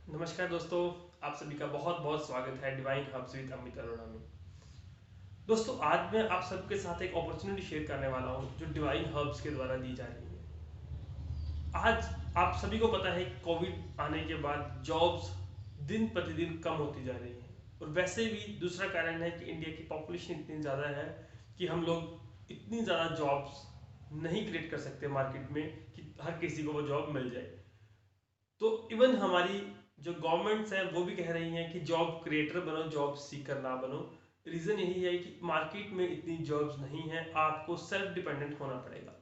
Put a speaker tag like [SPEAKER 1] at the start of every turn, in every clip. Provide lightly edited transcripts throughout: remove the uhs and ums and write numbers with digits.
[SPEAKER 1] नमस्कार दोस्तों, आप सभी का बहुत बहुत स्वागत है divine hubs with Amit Arora में। दोस्तों, आज मैं आप सबके साथ एक अपॉर्चुनिटी शेयर करने वाला हूं जो डिवाइन हब्स के द्वारा दी जा रही है। आज आप सभी को पता है कि कोविड आने के बाद जॉब्स दिन प्रतिदिन कम होती जा रही है, और वैसे भी दूसरा कारण है कि इंडिया की पॉपुलेशन इतनी ज़्यादा है कि हम लोग इतनी ज़्यादा जॉब्स नहीं क्रिएट कर सकते मार्केट में कि हर किसी को वो जॉब मिल जाए। तो इवन हमारी जो गवर्नमेंट्स हैं वो भी कह रही हैं कि जॉब क्रिएटर बनो, जॉब सीकर ना बनो। रीज़न यही है कि मार्केट में इतनी जॉब्स नहीं है, आपको सेल्फ डिपेंडेंट होना पड़ेगा।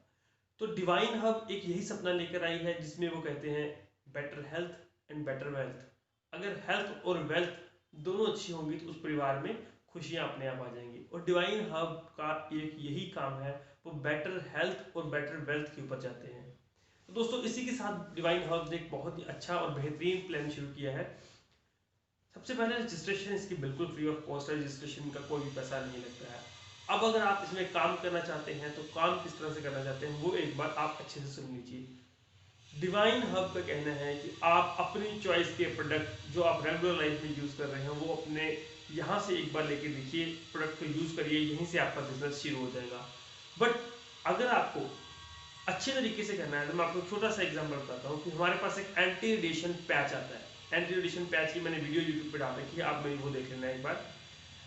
[SPEAKER 1] तो डिवाइन हब एक यही सपना लेकर आई है जिसमें वो कहते हैं better health and better wealth. अगर हेल्थ और वेल्थ दोनों अच्छी होंगी तो उस परिवार में खुशियां अपने आप आ जाएंगी, और डिवाइन हब का एक यही काम है, वो बेटर हेल्थ और बेटर वेल्थ के ऊपर जाते हैं। तो दोस्तों, इसी के साथ डिवाइन हब ने एक बहुत ही अच्छा और बेहतरीन प्लान शुरू किया है। सबसे पहले रजिस्ट्रेशन इसकी बिल्कुल फ्री ऑफ कॉस्ट है, रजिस्ट्रेशन का कोई भी पैसा नहीं लगता है। अब अगर आप इसमें काम करना चाहते हैं तो काम किस तरह से करना चाहते हैं वो एक बार आप अच्छे से सुन लीजिए। डिवाइन हब का कहना है कि आप अपनी चॉइस के प्रोडक्ट जो आप रेगुलर लाइफ में यूज़ कर रहे हैं वो अपने यहाँ से एक बार लेके देखिए, प्रोडक्ट को यूज़ करिए, यहीं से आपका बिजनेस शुरू हो जाएगा। बट अगर आपको अच्छे तरीके से करना है तो मैं आपको छोटा सा एग्जांपल बताता हूँ कि हमारे पास एक एंटी रेडिएशन पैच आता है। एंटी रेडिएशन पैच की मैंने वीडियो यूट्यूब पे डाल रखी है, आप मेरी वो देख लेना एक बार।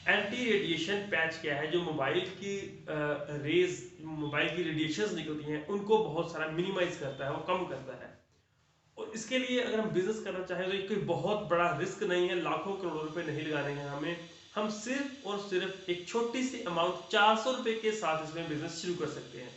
[SPEAKER 1] एंटी रेडिएशन पैच क्या है? जो मोबाइल की रेज, मोबाइल की रेडिएशंस निकलती हैं उनको बहुत सारा मिनिमाइज करता है, वो कम करता है। और इसके लिए अगर हम बिजनेस करना चाहें तो ये कोई बहुत बड़ा रिस्क नहीं है, लाखों करोड़ों रुपए नहीं लगाने हैं हमें। हम सिर्फ और सिर्फ एक छोटी सी अमाउंट 400 रुपए के साथ इसमें बिजनेस शुरू कर सकते हैं।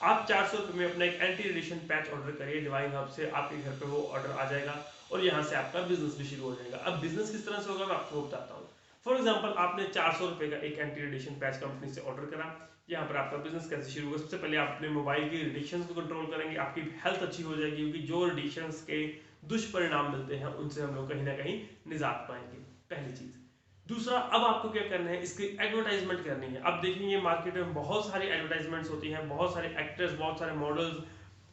[SPEAKER 1] आप 400 रुपये में अपना एक एंटी रेडिएशन पैच ऑर्डर करिए डिवाइन हब से, आपके घर पे वो ऑर्डर आ जाएगा और यहाँ से आपका बिजनेस भी शुरू हो जाएगा। अब बिजनेस किस तरह से होगा मैं आपको बताता हूँ। फॉर एग्जाम्पल, आपने 400 रुपये का एक एंटी रेडिएशन पैच कंपनी से ऑर्डर करा। यहाँ पर आपका बिजनेस कैसे शुरू होगा? सबसे पहले आप अपने मोबाइल की रेडिएशन को कंट्रोल करेंगे, आपकी हेल्थ अच्छी हो जाएगी, क्योंकि जो रेडिएशन के दुष्परिणाम मिलते हैं उनसे हम लोग कहीं ना कहीं निजात पाएंगे। पहली चीज। दूसरा, अब आपको क्या करना है, इसकी एडवर्टाइजमेंट करनी है। अब देखेंगे मार्केट में बहुत सारी एडवर्टाइजमेंट्स होती हैं, बहुत सारे एक्टर्स, बहुत सारे मॉडल्स,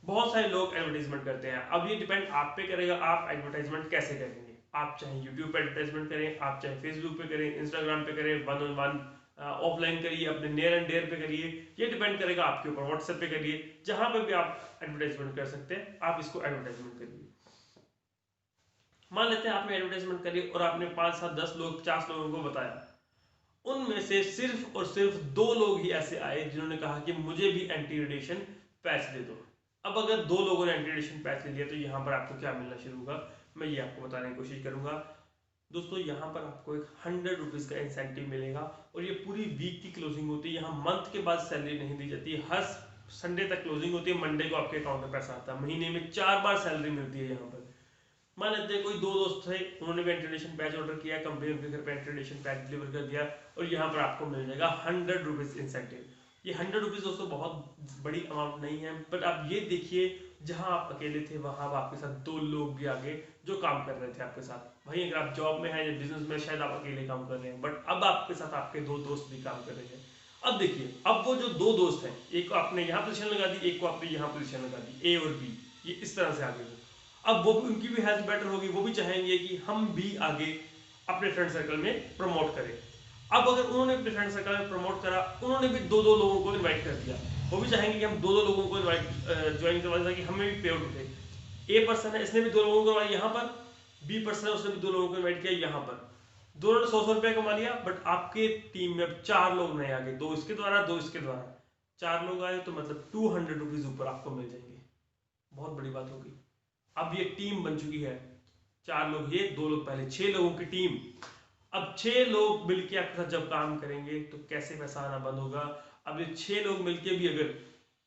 [SPEAKER 1] बहुत सारे लोग एडवर्टाइजमेंट करते हैं। अब ये डिपेंड आप पे करेगा आप एडवर्टाइजमेंट कैसे करेंगे। आप चाहे यूट्यूब पे एडवर्टाइजमेंट करें, आप चाहे फेसबुक पे करें, इंस्टाग्राम पे करें, वन ऑन वन ऑफलाइन करिए, अपने नियर एंड डेयर पे करिए, ये डिपेंड करेगा आपके ऊपर। व्हाट्सएप पे करिए, जहां पर भी आप एडवर्टाइजमेंट कर सकते हैं आप इसको एडवर्टाइजमेंट करिए। मान लेते हैं आपने एडवर्टाइजमेंट करी और आपने 5 7 10 लोग 50 लोगों को बताया, उनमें से सिर्फ और सिर्फ 2 लोग ही ऐसे आए जिन्होंने कहा कि मुझे भी एंटी रेडिएशन पैच दे दो। अब अगर 2 लोगों ने एंटी रेडिएशन पैच ले लिया तो यहाँ पर आपको क्या मिलना शुरू होगा, मैं ये आपको बताने की कोशिश करूंगा। दोस्तों, यहाँ पर आपको एक 100 रुपीज़ का इंसेंटिव मिलेगा, और ये पूरी वीक की क्लोजिंग होती है। यहाँ मंथ के बाद सैलरी नहीं दी जाती है, हर संडे तक क्लोजिंग होती है, मंडे को आपके अकाउंट में पैसा आता है, महीने में 4 बार सैलरी मिलती है यहाँ पर। मान लेते हैं कोई 2 दोस्त थे, उन्होंने भी एंट्रीडेशन पैच ऑर्डर किया, कंपनी उनके घर पे एंट्रीडेशन पैच डिलीवर कर दिया, और यहाँ पर आपको मिल जाएगा 100 रुपीज़ इंसेंटिव। ये 100 रुपीज़ दोस्तों बहुत बड़ी अमाउंट नहीं है, बट आप ये देखिए, जहां आप अकेले थे वहां अब आपके साथ 2 लोग भी आगे जो काम कर रहे थे आपके साथ। वहीं अगर आप जॉब में हैं या बिजनेस में, शायद आप अकेले काम कर रहे हैं, बट अब आपके साथ आपके 2 दोस्त भी काम कर रहे हैं। अब देखिए, अब वो जो 2 दोस्त हैं, एक को आपने यहाँ पोजिशन लगा दी, एक को आपने यहाँ पोजिशन लगा दी, ए और बी, ये इस तरह से आगे हो। अब वो भी, उनकी भी हेल्थ बेटर होगी, वो भी चाहेंगे कि हम भी आगे अपने फ्रेंड सर्कल में प्रमोट करें। अब अगर उन्होंने अपने फ्रेंड सर्कल में प्रमोट करा, उन्होंने भी 2 2 लोगों को इनवाइट कर दिया, वो भी चाहेंगे कि हम 2 2 लोगों को इनवाइट ज्वाइन करवा ताकि हमें भी पे आउट उठे। ए पर्सन है, इसने भी 2 लोगों को इनवाइट यहाँ पर, बी पर्सन है, उसने भी 2 लोगों को इन्वाइट किया यहाँ पर। दोनों ने 100 100 रुपया कमा लिया, बट आपके टीम में अब 4 लोग नए आ गए, 2 इसके द्वारा 2 इसके द्वारा। 4 लोग आए तो मतलब 200 रुपीज ऊपर आपको मिल जाएंगे। बहुत बड़ी बात होगी। अब ये टीम बन चुकी है, 4 लोग ये, 2 लोग पहले, 6 लोगों की टीम। अब 6 लोग मिलके आपके साथ जब काम करेंगे तो कैसे पैसा आना बंद होगा। अब ये 6 लोग मिलके भी अगर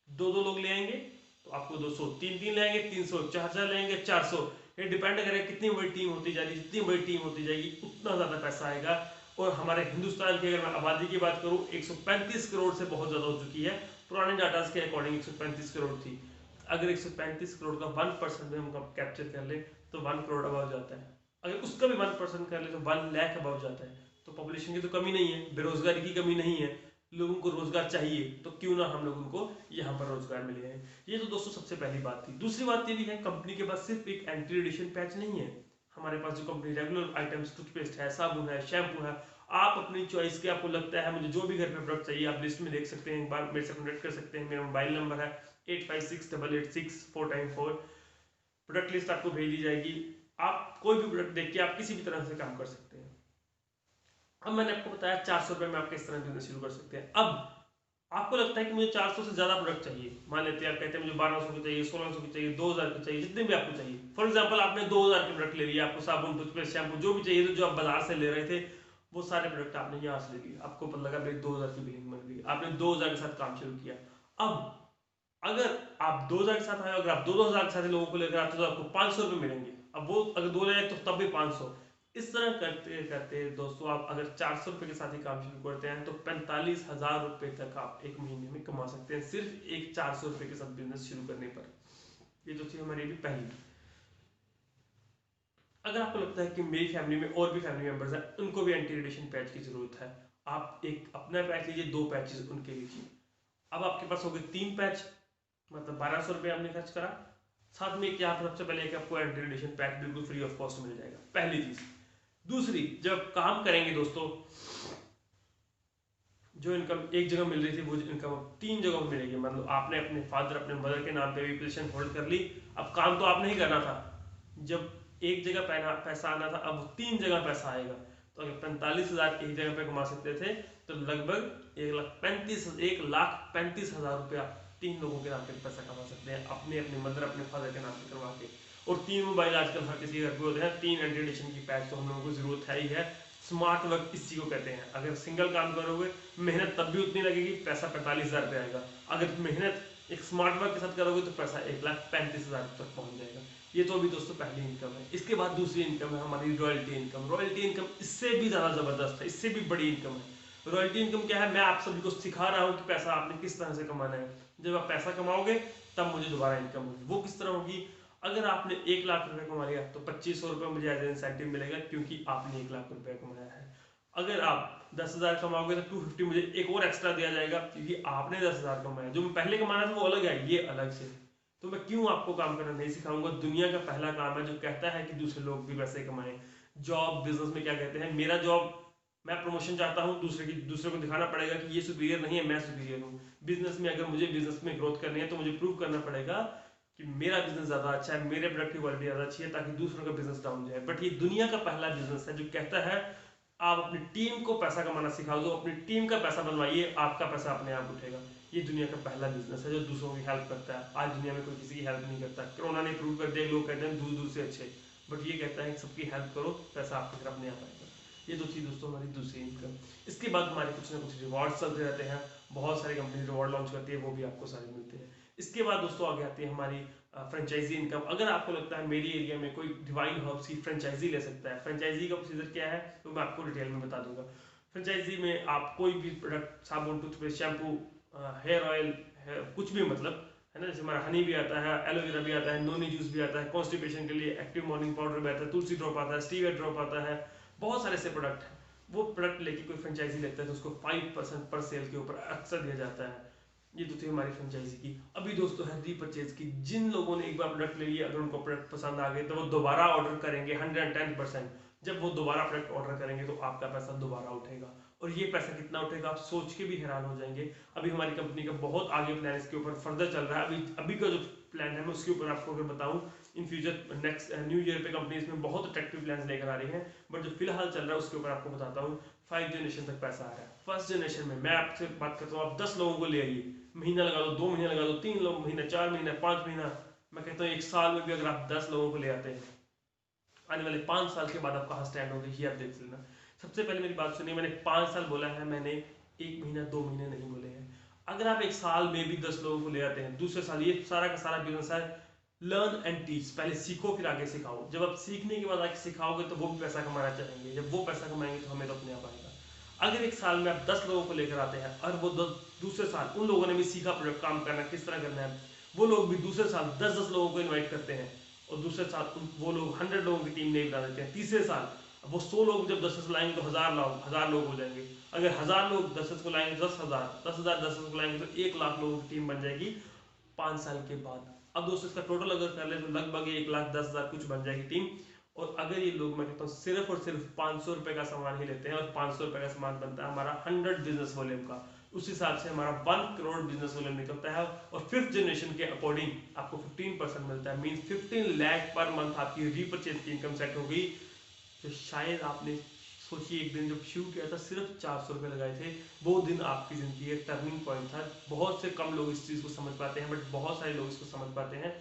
[SPEAKER 1] 2 2 लोग ले आएंगे तो आपको 200, 3 3 ले आएंगे, 300, 4 4 ले आएंगे, 400। ये डिपेंड करेगा कितनी बड़ी टीम होती जाएगी, जितनी बड़ी टीम होती जाएगी उतना ज्यादा पैसा आएगा। और हमारे हिंदुस्तान की अगर मैं आबादी की बात करूं, 135 करोड़ से बहुत ज्यादा हो चुकी है। पुराने डाटा के अकॉर्डिंग 135 करोड़ थी। अगर 135 करोड़ का 1% में हम कैप्चर कर ले तो 1 करोड़ अबव जाता है। अगर उसका भी 1% कर ले तो 1 लाख अबव जाता है। तो पॉपुलेशन की तो कमी नहीं है, बेरोजगारी की कमी नहीं है, लोगों को रोजगार चाहिए, तो क्यों ना हम लोग उनको यहाँ पर रोजगार मिले हैं। ये तो दोस्तों सबसे पहली बात थी। दूसरी बात ये भी है, कंपनी के पास सिर्फ एक एंटी रेडिएशन पैच नहीं है, हमारे पास जो कंपनी रेगुलर आइटम्स, टूथपेस्ट है, साबुन है, शैम्पू है, आप अपनी चॉइस के, आपको लगता है मुझे जो भी घर पे प्रोडक्ट चाहिए आप लिस्ट में देख सकते हैं, एक बार मेरे से कॉन्टेक्ट कर सकते हैं। मेरा मोबाइल नंबर है 856886 4 प्रोडक्ट लिस्ट आपको भेज दी जाएगी। आप कोई भी प्रोडक्ट देख के आप किसी भी तरह से काम कर सकते हैं। अब मैंने आपको बताया 400 रुपये में आप किस तरह बिजनेस शुरू कर सकते हैं। अब आपको लगता है कि मुझे 400 से ज्यादा प्रोडक्ट चाहिए, मान लेते हैं आप कहते हैं मुझे 1200 की चाहिए, 1600 की चाहिए, 2000 की चाहिए, जितने भी आपको चाहिए। फॉर एग्जांपल आपने 2000 के प्रोडक्ट ले लिए, आपको साबुन, टूथपेस्ट, शैम्पू जो भी चाहिए, तो जो आप बाजार से ले रहे थे वो सारे प्रोडक्ट आपने यहाँ से ले लिए। आपको पता लगा भाई 2000 की बिलिंग बन गई, आपने 2000 के साथ काम शुरू किया। अब अगर आप 2000 के साथ आए, अगर आप 2000 के साथ लोगों को लेकर आते तो आपको 500 रुपये मिलेंगे। अब वो अगर 2 ले तो तब भी 500। इस तरह करते करते दोस्तों आप अगर 400 रुपये के साथ ही काम शुरू करते हैं तो 45,000 रुपये तक आप एक महीने में कमा सकते हैं, सिर्फ एक 400 रुपये के साथ बिजनेस शुरू करने पर। ये तो थी हमारी भी पहली। अगर आपको लगता है कि मेरी फैमिली में और भी फैमिली मेंबर्स हैं, उनको भी एंटी रेडिएशन पैच की जरूरत है, आप एक अपना पैच लीजिए, 2 पैचेस उनके लीजिए। अब आपके पास हो गए 3 पैच, मतलब 1200 रुपये आपने खर्च करा। साथ में क्या, सबसे पहले कि आपको एंटी रेडिएशन पैक बिल्कुल फ्री ऑफ कॉस्ट मिल जाएगा, पहली चीज। दूसरी, जब काम करेंगे दोस्तों, जो इनकम एक जगह मिल रही थी वो इनकम अब 3 जगहों मिलेगी। मतलब आपने अपने फादर, अपने मदर के नाम पे भी पोजीशन होल्ड कर ली। अब काम तो आपने ही करना था, जब एक जगह पैसा आना था, अब 3 जगह पैसा आएगा। तो अगर 45,000 एक जगह पे कमा सकते थे तो लगभग 1,35,000 रुपया 3 लोगों के नाम पे पैसा कमा सकते हैं, अपने अपने मदर, अपने फादर के नाम पे करवा के। और 3 मोबाइल आजकल हर किसी के घर पे होते हैं, 3 एंटी रेडिएशन की पैक तो हम लोगों को जरूरत है ही है। स्मार्ट वर्क इसी को कहते हैं। अगर सिंगल काम करोगे मेहनत तब भी उतनी लगेगी, पैसा 45,000 रुपये आएगा। अगर मेहनत एक स्मार्ट वर्क के साथ करोगे तो पैसा 1,35,000 तक पहुंच जाएगा। ये तो अभी दोस्तों पहली इनकम है। इसके बाद दूसरी इनकम है हमारी रॉयल्टी इनकम। रॉयल्टी इनकम इससे भी ज़्यादा ज़बरदस्त है, इससे भी बड़ी इनकम है। रॉयल्टी इनकम क्या है, मैं आप सभी को सिखा रहा हूँ कि पैसा आपने किस तरह से कमाना है। जब आप पैसा कमाओगे तब मुझे दोबारा इनकम होगी। वो किस तरह होगी, अगर आपने 1,00,000 रुपये कमा लिया तो 2,500 रुपये मुझे एज इंसेंटिव मिलेगा, क्योंकि आपने 1,00,000 रुपये कमाया है। अगर आप 10,000 कमाओगे तो 250 मुझे एक और एक्स्ट्रा दिया जाएगा, क्योंकि आपने 10,000 कमाया। जो मैं पहले कमाना था वो अलग है, ये अलग से। तो मैं क्यों आपको काम करना नहीं सिखाऊंगा। दुनिया का पहला काम है जो कहता है कि दूसरे लोग भी पैसे कमाएं। जॉब बिजनेस में क्या कहते हैं, मेरा जॉब, मैं प्रमोशन चाहता हूँ, दूसरे को दिखाना पड़ेगा कि ये सुपीरियर नहीं है, मैं सुपीरियर हूँ। बिजनेस में अगर मुझे बिजनेस में ग्रोथ करनी है तो मुझे प्रूव करना पड़ेगा कि मेरा बिजनेस ज्यादा अच्छा है, मेरे प्रोडक्ट की क्वालिटी ज्यादा अच्छी है, ताकि दूसरों का बिजनेस डाउन जाए। बट ये दुनिया का पहला बिजनेस है जो कहता है आप अपनी टीम को पैसा कमाना सिखा दो, अपनी टीम का पैसा बनवाइए, आपका पैसा अपने आप उठेगा। ये दुनिया का पहला बिजनेस है जो दूसरों की हेल्प करता है। आज दुनिया में कोई किसी की हेल्प नहीं करता। कोरोना ने प्रूव कर दिया, लोग कहते हैं दूर दूर से अच्छे, बट ये कहता है सबकी हेल्प करो, पैसा आपके घर अपने आप आएगा। ये तो थी दोस्तों हमारी दूसरी इनकम। इसके बाद हमारे कुछ ना कुछ रिवॉर्ड चलते रहते हैं, बहुत सारी कंपनी रिवॉर्ड लॉन्च करती है, वो भी आपको सारे मिलते हैं। इसके बाद दोस्तों आगे आती है हमारी फ्रेंचाइजी इनकम। अगर आपको लगता है मेरी एरिया में कोई डिवाइन हर्ब्स की फ्रेंचाइजी ले सकता है, फ्रेंचाइजी का प्रोसीजर क्या है तो मैं आपको डिटेल में बता दूंगा। फ्रेंचाइजी में आप कोई भी प्रोडक्ट, साबुन, टूथपेस्ट, शैम्पू, हेयर ऑयल, कुछ भी मतलब है ना, जैसे हमारा हनी भी आता है, एलोवेरा भी आता है, नोनी जूस भी आता है, कॉन्स्टिपेशन के लिए एक्टिव मॉर्निंग पाउडर भी आता है, तुलसी ड्रॉप आता है, स्टीविया ड्रॉप आता है, बहुत सारे ऐसे प्रोडक्ट हैं। वो प्रोडक्ट लेके कोई फ्रेंचाइजी लेता है तो उसको 5% पर सेल के ऊपर अक्सर दिया जाता है। ये तो थी हमारी फ्रेंचाइजी की। अभी दोस्तों है रीपरचेज की। जिन लोगों ने एक बार प्रोडक्ट ले लिया, अगर उनको प्रोडक्ट पसंद आ गए तो वो दोबारा ऑर्डर करेंगे 110%। जब वो दोबारा प्रोडक्ट ऑर्डर करेंगे तो आपका पैसा दोबारा उठेगा। और ये पैसा कितना उठेगा आप सोच के भी हैरान हो जाएंगे। अभी हमारी कंपनी का बहुत आगे प्लान इसके ऊपर फर्दर चल रहा है। अभी का जो प्लान है मैं उसके ऊपर आपको अगर बताऊं, in future next new year पे कंपनी इसमें बहुत अट्रैक्टिव प्लान लेकर आ रही है। बट जो फिलहाल चल रहा है उसके ऊपर आपको बताता हूँ। 5 जनरेशन तक पैसा आ रहा है। फर्स्ट जनरेशन में मैं आपसे बात करता हूँ, आप 10 लोगों को ले आइए, महीना लगा दो, 2 महीने लगा दो, 3 महीना, 4 महीना, 5 महीना, मैं कहता हूँ 1 साल में भी अगर आप 10 लोगों को ले आते हैं, आने वाले 5 साल के बाद आप कहाँ स्टैंड होंगे ये आप देख लेना। सबसे पहले मेरी बात सुनिए, मैंने 5 साल बोला है, मैंने 1 महीना 2 महीने नहीं बोले हैं। अगर आप 1 साल में भी 10 लोगों को ले आते हैं, दूसरे साल, ये सारा का सारा बिजनेस है लर्न एंड टीच। पहले सीखो फिर आगे सिखाओ। जब आप सीखने के बाद आगे सिखाओगे तो वो भी पैसा कमाना चाहेंगे, जब वो पैसा कमाएंगे तो हमें तो अपने आप आएगा। अगर 1 साल में आप 10 लोगों को लेकर आते हैं और वो दूसरे साल उन लोगों ने भी सीखा काम करना किस तरह करना है, वो लोग भी दूसरे साल 10-10 लोगों को इन्वाइट करते हैं, और दूसरे साल वो लोग 100 लोगों की टीम नहीं बना देते हैं। तीसरे साल वो 100 लोग जब 10 लाएंगे तो 1,000 लोग हो जाएंगे। अगर 1,000 लोग 10 को लाएंगे 10,000, 10,000 10 को लाएंगे तो 1,00,000 लोगों की टीम बन जाएगी 5 साल के बाद। अब दोस्तों इसका टोटल अगर कर ले तो लगभग 1,10,000 कुछ बन जाएगी टीम। और अगर ये लोग, मैं कहता हूँ, सिर्फ और सिर्फ 500 रुपए का सामान ही लेते हैं और 500 रुपए का सामान बनता है हमारा 100 बिजनेस वॉल्यूम का, उस हिसाब से हमारा 1 करोड़ बिजनेस वॉल्यूम निकलता है। और फिफ्थ जनरेशन के अकॉर्डिंग आपको 15% मिलता है, मीन 15 लाख पर मंथ आपकी रीपरचेज की इनकम सेट हो गई। तो शायद आपने सोचिए, एक दिन जब शुरू किया था सिर्फ 400 रुपये लगाए थे, वो दिन आपकी जिंदगी एक टर्निंग पॉइंट था। बहुत से कम लोग इस चीज़ को समझ पाते हैं, बट बहुत सारे लोग इसको समझ पाते हैं।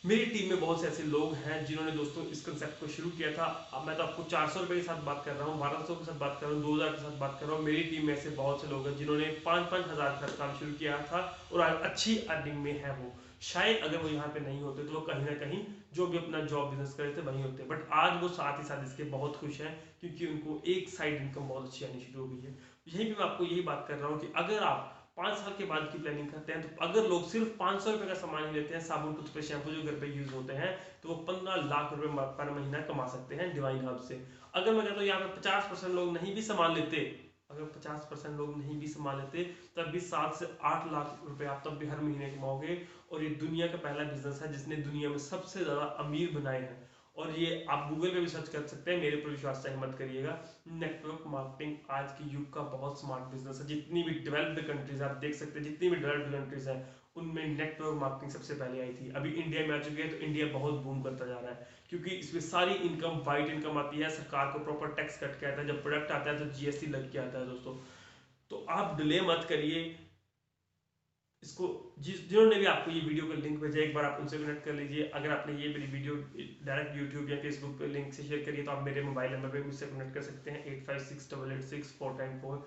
[SPEAKER 1] मेरी टीम में बहुत से ऐसे लोग हैं जिन्होंने दोस्तों इस कंसेप्ट को शुरू किया था। अब मैं तो आपको 400 रुपये के साथ बात कर रहा हूँ, 1200 के साथ बात कर रहा हूँ, 2000 के साथ बात कर रहा हूँ। मेरी टीम में ऐसे बहुत से लोग हैं जिन्होंने 5-5 हज़ार के साथ काम शुरू किया था और आज अच्छी अर्निंग में है वो। शायद अगर वो यहाँ पे नहीं होते तो वो कहीं ना कहीं जो भी अपना जॉब बिजनेस कर रहे थे वहीं होते, बट आज वो साथ ही साथ इसके बहुत खुश हैं क्योंकि उनको एक साइड इनकम बहुत अच्छी आनी शुरू हो गई है। यही भी मैं आपको यही बात कर रहा हूँ कि अगर आप 5 साल के बाद की प्लानिंग करते हैं, तो अगर लोग सिर्फ 500 रुपये का सामान ही लेते हैं, साबुन, टूथपेस्ट, शैम्पू जो घर पे यूज होते हैं, तो वो 15 लाख रुपए पर महीना कमा सकते हैं डिवाइन हब से। अगर मैं कहता हूँ यहाँ पे 50% लोग नहीं भी सामान लेते, अगर 50% लोग नहीं भी सामान लेते, तब भी 7 से 8 लाख रुपए आप तब भी हर महीने कमाओगे। और ये दुनिया का पहला बिजनेस है जिसने दुनिया में सबसे ज्यादा अमीर बनाए हैं। और ये आप गूगल पे भी सर्च कर सकते हैं, मेरे पर विश्वास चाहे मत करिएगा। नेटवर्क मार्केटिंग आज के युग का बहुत स्मार्ट बिजनेस है। जितनी भी डेवलप्ड कंट्रीज आप देख सकते हैं, जितनी भी डेवलप्ड कंट्रीज हैं उनमें नेटवर्क मार्केटिंग सबसे पहले आई थी। अभी इंडिया में आ चुकी है, तो इंडिया बहुत बूम करता जा रहा है क्योंकि इसमें सारी इनकम वाइट इनकम आती है, सरकार को प्रॉपर टैक्स कट के आता है, जब प्रोडक्ट आता है तो जीएसटी लग के आता है दोस्तों। तो आप डिले मत करिए इसको। जिन्होंने भी आपको ये वीडियो का लिंक भेजा, एक बार आप उनसे कनेक्ट कर लीजिए। अगर आपने ये मेरी वीडियो डायरेक्ट यूट्यूब या फेसबुक पे लिंक से शेयर करिए, तो आप मेरे मोबाइल नंबर पे मुझसे कनेक्ट कर सकते हैं 8568864994।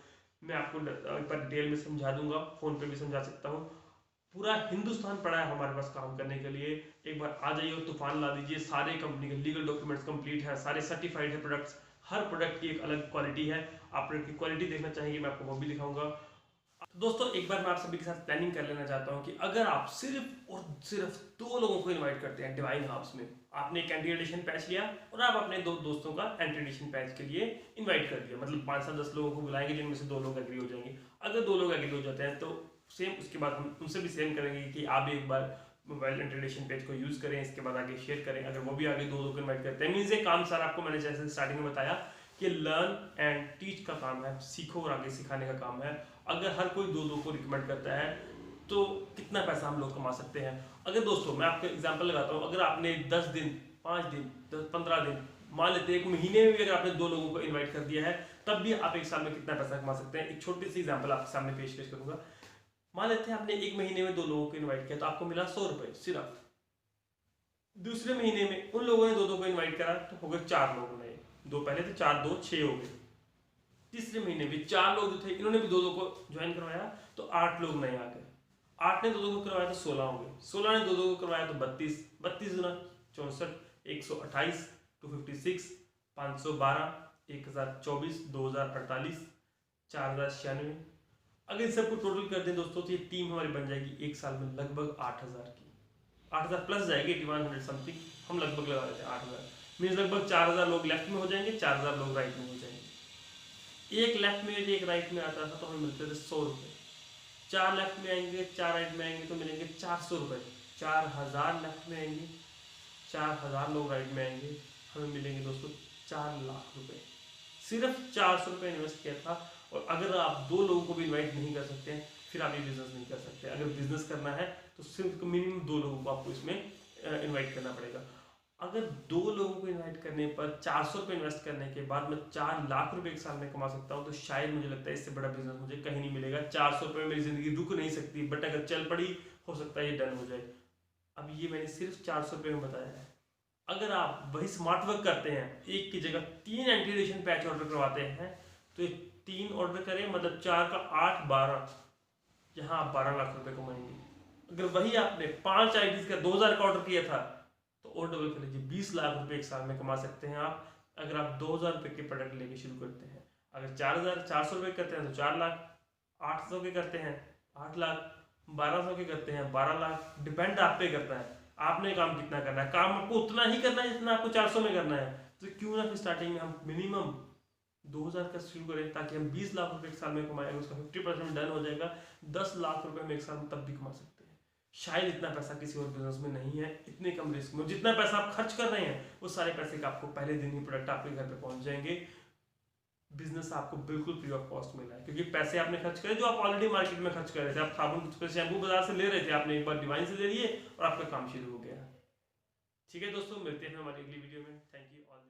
[SPEAKER 1] मैं आपको एक बार डिटेल में समझा दूंगा, फोन पे भी समझा सकता हूँ। पूरा हिंदुस्तान पड़ा है हमारे पास काम करने के लिए। एक बार आ जाइए और तूफान ला दीजिए। सारे कंपनी के लीगल डॉक्यूमेंट्स कंप्लीट है, सारे सर्टिफाइड है प्रोडक्ट्स। हर प्रोडक्ट की एक अलग क्वालिटी है। आप प्रोडक्ट की क्वालिटी देखना चाहेंगे, मैं आपको वो भी दिखाऊंगा। तो दोस्तों, एक बार मैं आप सभी के साथ प्लानिंग कर लेना चाहता हूं कि अगर आप सिर्फ और सिर्फ 2 लोगों को इनवाइट करते हैं डिवाइन हब्स में, आपने एक एंट्री एडिशन पैच लिया और आप अपने 2 दोस्तों का एंट्री एडिशन पैच के लिए इनवाइट कर दिया, मतलब 5 से 10 लोगों को बुलाएंगे जिनमें से 2 लोग एग्री हो जाएंगे। अगर 2 लोग एग्री हो जाते हैं तो सेम उसके बाद हम उनसे भी सेम करेंगे कि आप भी एक बार मोबाइल एंट्री एडिशन पेज को यूज करें, इसके बाद आगे शेयर करें। अगर वो भी आगे 2 लोग इन्वाइट करते हैं, मीन्स ये काम सारा आपको मैंने जैसे स्टार्टिंग में बताया कि लर्न एंड टीच का काम है, सीखो और आगे सिखाने का काम है। अगर हर कोई 2 को रिकमेंड करता है तो कितना पैसा हम लोग कमा सकते हैं। अगर दोस्तों मैं आपको एग्जांपल लगाता हूँ, अगर आपने 10 दिन, 5 दिन, 15 दिन, मान लेते हैं 1 महीने में भी अगर आपने 2 लोगों को इन्वाइट कर दिया है, तब भी आप 1 साल में कितना पैसा कमा सकते हैं। एक छोटी सी एग्जाम्पल आपके सामने पेश करूंगा। मान लेते हैं आपने 1 महीने में 2 लोगों को इन्वाइट किया, तो आपको मिला 100 रुपए सिर्फ। दूसरे महीने में उन लोगों ने 2 को इन्वाइट करा, तो हो गए 4 लोग नए। 2 पहले थे, 4 2 6 हो गए। तीसरे महीने भी 4 लोग जो थे, इन्होंने भी 2 को ज्वाइन करवाया, तो 8 लोग नए आ गए। 8 ने 2 को करवाया तो 16 हो गए। 16 ने 2 को करवाया तो 32, 32 गुना 64, 128, 256, 512, 1024, 2048, 4096। अगर इन सबको टोटल कर दें दोस्तों, तो ये टीम हमारी बन जाएगी 1 साल में लगभग 8000 की। 8000 प्लस जाएगी, 8100 समथिंग हम लगभग लगा देते हैं 8000, मीन्स लगभग 4000 लोग लेफ्ट में हो जाएंगे, 4000 लोग राइट में हो जाएंगे। एक लेफ्ट में एक राइट में आता था तो हमें मिलते थे 100 रुपये। 4 लेफ्ट में आएंगे, 4 राइट में आएंगे तो मिलेंगे 400 रुपये। 4000 लेफ्ट में आएंगे, 4000 लोग राइट में आएंगे, हमें मिलेंगे दोस्तों 4 लाख रुपए। सिर्फ 400 रुपये इन्वेस्ट किया था। और अगर आप 2 लोगों को भी इन्वाइट नहीं कर सकते हैं, फिर आप ये बिजनेस नहीं कर सकते। अगर बिजनेस करना है तो सिर्फ मिनिमम 2 लोगों को आपको इसमें इन्वाइट करना पड़ेगा। अगर 2 लोगों को इन्वाइट करने पर 400 रुपये इन्वेस्ट करने के बाद मैं 4 लाख रुपए 1 साल में कमा सकता हूँ, तो शायद मुझे लगता है इससे बड़ा बिजनेस मुझे कहीं नहीं मिलेगा। 400 रुपये में मेरी जिंदगी रुक नहीं सकती, बट अगर चल पड़ी हो सकता है ये डन हो जाए। अब ये मैंने सिर्फ 400 रुपये में बताया है। अगर आप वही स्मार्ट वर्क करते हैं, एक की जगह 3 एंट्री एडिशन पैच ऑर्डर करवाते हैं, तो 3 ऑर्डर करें मतलब 4 का 8 12, यहाँ आप 12 लाख रुपए कमाएंगे। अगर वही आपने 5 आईडीज का 2000 का ऑर्डर किया था, तो और डबल कर लीजिए, 20 लाख रुपए 1 साल में कमा सकते हैं आप, अगर आप 2000 रुपए के प्रोडक्ट लेके शुरू करते हैं। अगर 400 रुपए करते हैं तो 4 लाख, 800 के करते हैं 8 लाख, 1200 के करते हैं 12 लाख। डिपेंड आप पे करता है आपने काम कितना करना है। काम आपको उतना ही करना है जितना आपको 400 में करना है, तो क्यों ना फिर स्टार्टिंग में हम मिनिमम 2000 का शुरू करें, ताकि हम 20 लाख रुपए 1 साल में कमाएंगे। उसका 50% डन हो जाएगा, 10 लाख रुपए में 1 साल में तब भी कमा सकते हैं। शायद इतना पैसा किसी और बिजनेस में नहीं है, इतने कम रिस्क में। जितना पैसा आप खर्च कर रहे हैं उस सारे पैसे का आपको पहले दिन ही प्रोडक्ट आपके घर पे पहुंच जाएंगे। बिजनेस आपको बिल्कुल फ्री ऑफ कॉस्ट मिला है, क्योंकि पैसे आपने खर्च करे जो आप ऑलरेडी मार्केट में खर्च कर रहे थे। आप साबुन शैम्पू बाजार से ले रहे थे, आपने एक बार डिवाइन से ले लिए और आपका काम शुरू हो गया। ठीक है दोस्तों, मिलते हैं हमारी अगली वीडियो में। Thank you all.